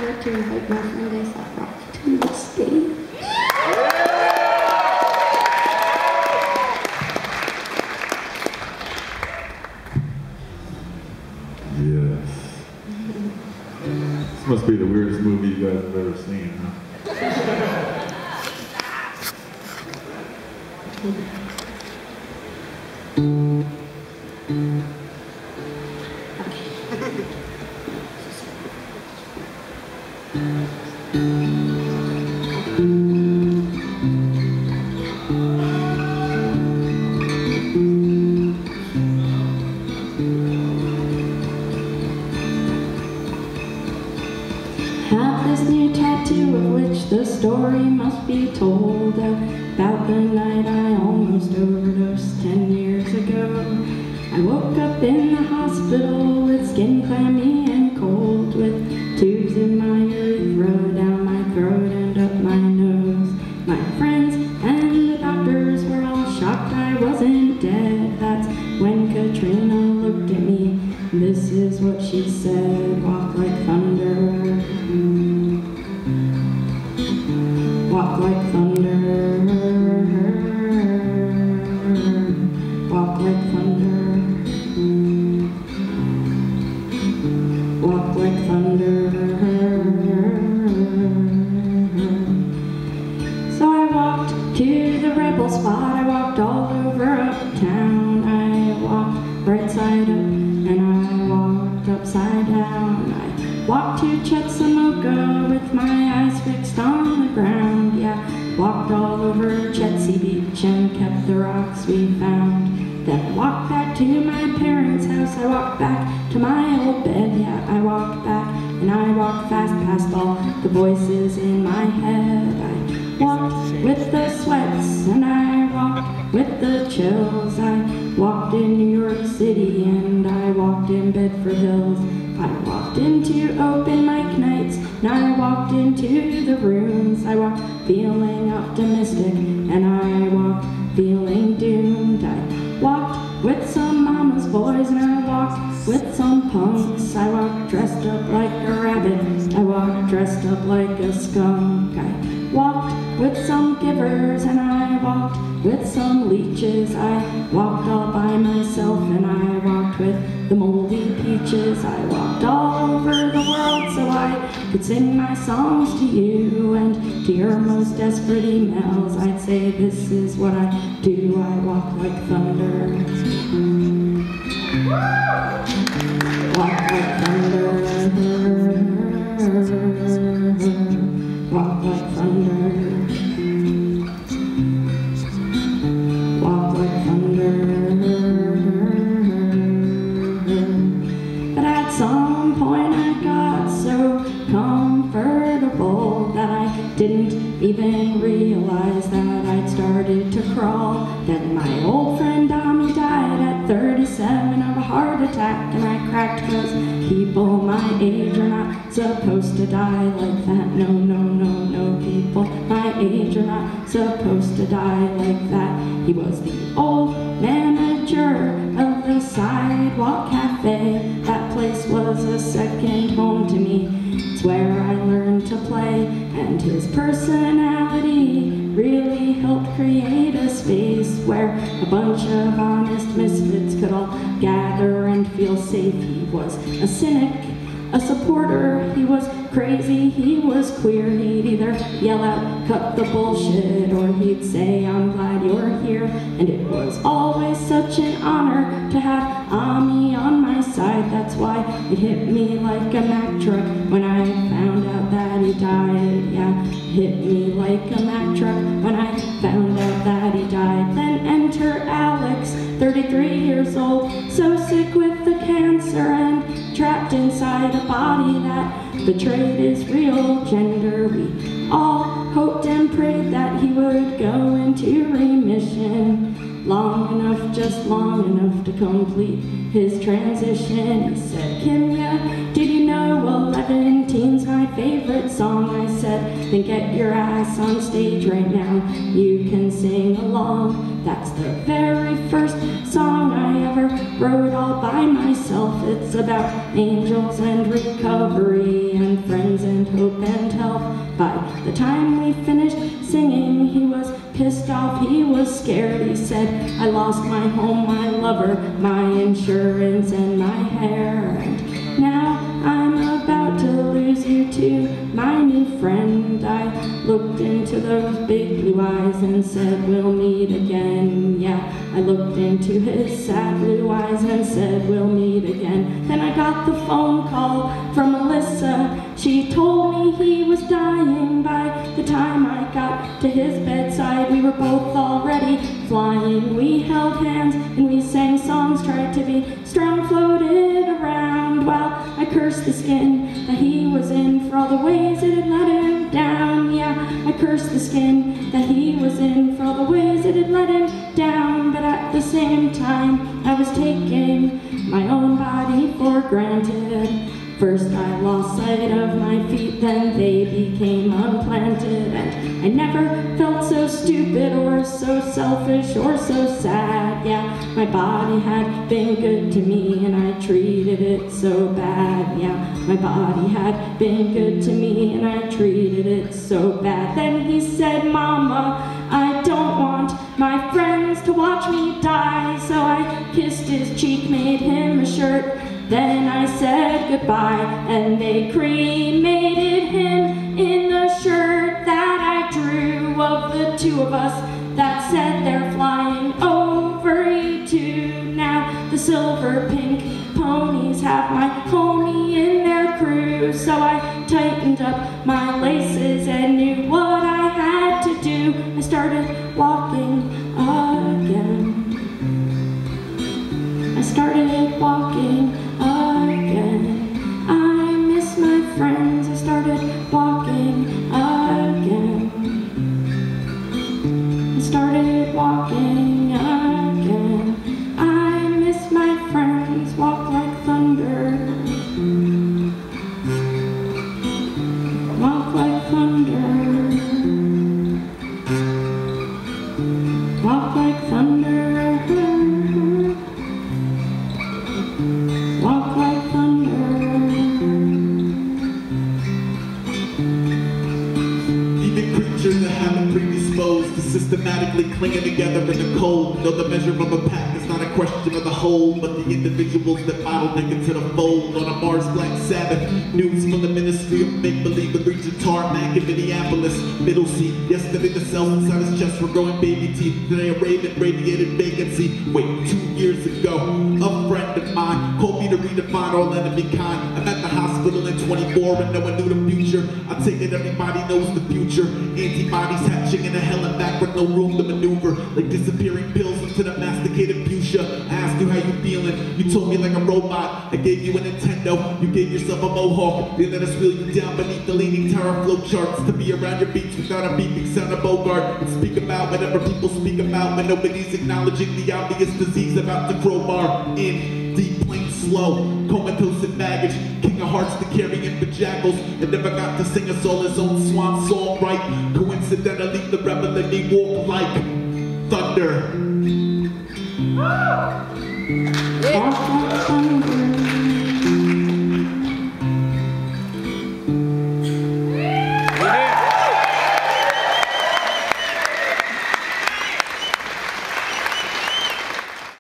like to invite my friend Aesop to the stage. Yes. This must be the weirdest movie you guys have ever seen, huh? Have this new tattoo of which the story must be told about the night I almost overdosed 10 years ago. I woke up in the hospital with skin clammy and cold, with tubes in my urethra, down my throat and up my nose. My friends and the doctors were all shocked I wasn't dead. That's when Katrina looked at me. This is what she said: walk like thunder. Walk like thunder. Walk like thunder. Walk like thunder. So I walked to the rebel spot. I walked all over uptown. I walked right side up and I walked upside down. I walked to Chetsamoka with my eyes fixed on the ground. Yeah, walked all over Chetsea Beach and kept the rocks we found. Then walked back to my parents' house. I walked back to my old bed. Yeah, I walked back and I walked fast past all the voices in my head. I walked with the sweats and I walked with the chills. I walked in New York City and I walked in Bedford Hills. I walked into open mic nights and I walked into the rooms. I walked feeling optimistic and I walked feeling doomed. I walked with some mama's boys and I walked with some punks. I walked dressed up like a rabbit. I walked dressed up like a skunk. I walked with some givers and I walked with some leeches. I walked all by myself and I walked with the moldy peaches. I walked all over the world so I could sing my songs to you and to your most desperate emails. I'd say this is what I do. I walk like thunder. Walk like thunder. Walk like thunder. Walk like thunder. But at some point I got so comfortable that I didn't even realize that I'd started to crawl. Then my old friend Tommy died at 37 of a heart attack, and I cracked because people my age are not supposed to die like that. No, no, no, no, people my age are not supposed to die like that. He was the old manager of the Sidewalk Cafe. That place was a second home to me. It's where I learned to play, and his personality really helped create a space where a bunch of honest misfits could all gather and feel safe. He was a cynic, a supporter, he was crazy, he was queer. He'd either yell out, cut the bullshit, or he'd say, I'm glad you're here. And it was always such an honor to have Ami on my side. That's why it hit me like a Mack truck when I found out that he died. Yeah, it hit me like a Mack truck when I found out that he died. Then enter Alex, 33 years old, so sick with the cancer and trapped inside a body that betrayed his real gender. We all hoped and prayed that he would go into remission long enough, just long enough to complete his transition. He said, Kimya, did you know 11teen's my favorite song? I said, then get your ass on stage right now, you can sing along. That's the very first song I ever wrote all by myself. It's about angels and recovery and friends and was scared. He said, I lost my home, my lover, my insurance, and my hair. And now I'm about to lose you too, my new friend. I looked into those big blue eyes and said, we'll meet again. Yeah, I looked into his sad blue eyes and said, we'll meet again. Then I got the phone call from Melissa. She told me he was dying. By the time I got to his bedside, we were both already flying. We held hands and we sang songs, tried to be strong, floated around while I cursed the skin that he was in for all the ways it had let him down. Yeah, I cursed the skin that he was in for all the ways it had let him down. But at the same time, I was taking my own body for granted. First I lost sight of my feet, then they became unplanted. And I never felt so stupid or so selfish or so sad. Yeah, my body had been good to me and I treated it so bad. Yeah, my body had been good to me and I treated it so bad. Then he said, Mama, I don't want my friends to watch me die. So I kissed his cheek, made him a shirt. Then I said goodbye, and they cremated him in the shirt that I drew of the two of us that said they're flying over E2. Now the silver pink ponies have my homie in their crew. So I tightened up my laces and knew what I had to do. I started walking again. I started walking again. I miss my friends. I started walking again. I started walking again. I miss my friends. Walk like thunder. Walk like thunder. Walk like thunder. Walk like thunder. Even creatures that haven't predisposed to systematically clinging together in the cold. Know the measure of a pack is not a question of the whole, but the individuals that bottleneck into the fold. On a Mars Black Sabbath, news from the Ministry of Make-Believe would reach a tarmac in Minneapolis, middle seat. Yesterday the cells inside his chest were growing baby teeth. Today a raven radiated vacancy. Wait, 2 years ago, a friend of mine called me to redefine all enemy kind. I'm at the hospital in 24 and no one knew the future. I take it everybody knows the future. Antibodies hatching in a hell and back with no room to maneuver. Like disappearing pills into the masticated fuchsia. I asked you how you feeling. You told me like a robot. I gave you a Nintendo. You gave yourself a mohawk. They let us wheel you down beneath the leaning tower flow charts. To be around your beats without a beeping sound of Bogart. And speak about whatever people speak about when nobody's acknowledging the obvious disease about to crowbar in. Deep, plain, slow, comatose and baggage. King of hearts to carry in jackals. And never got to sing us all his own swan song right. Coincidentally, the rebel in me walk like thunder. Walk like thunder.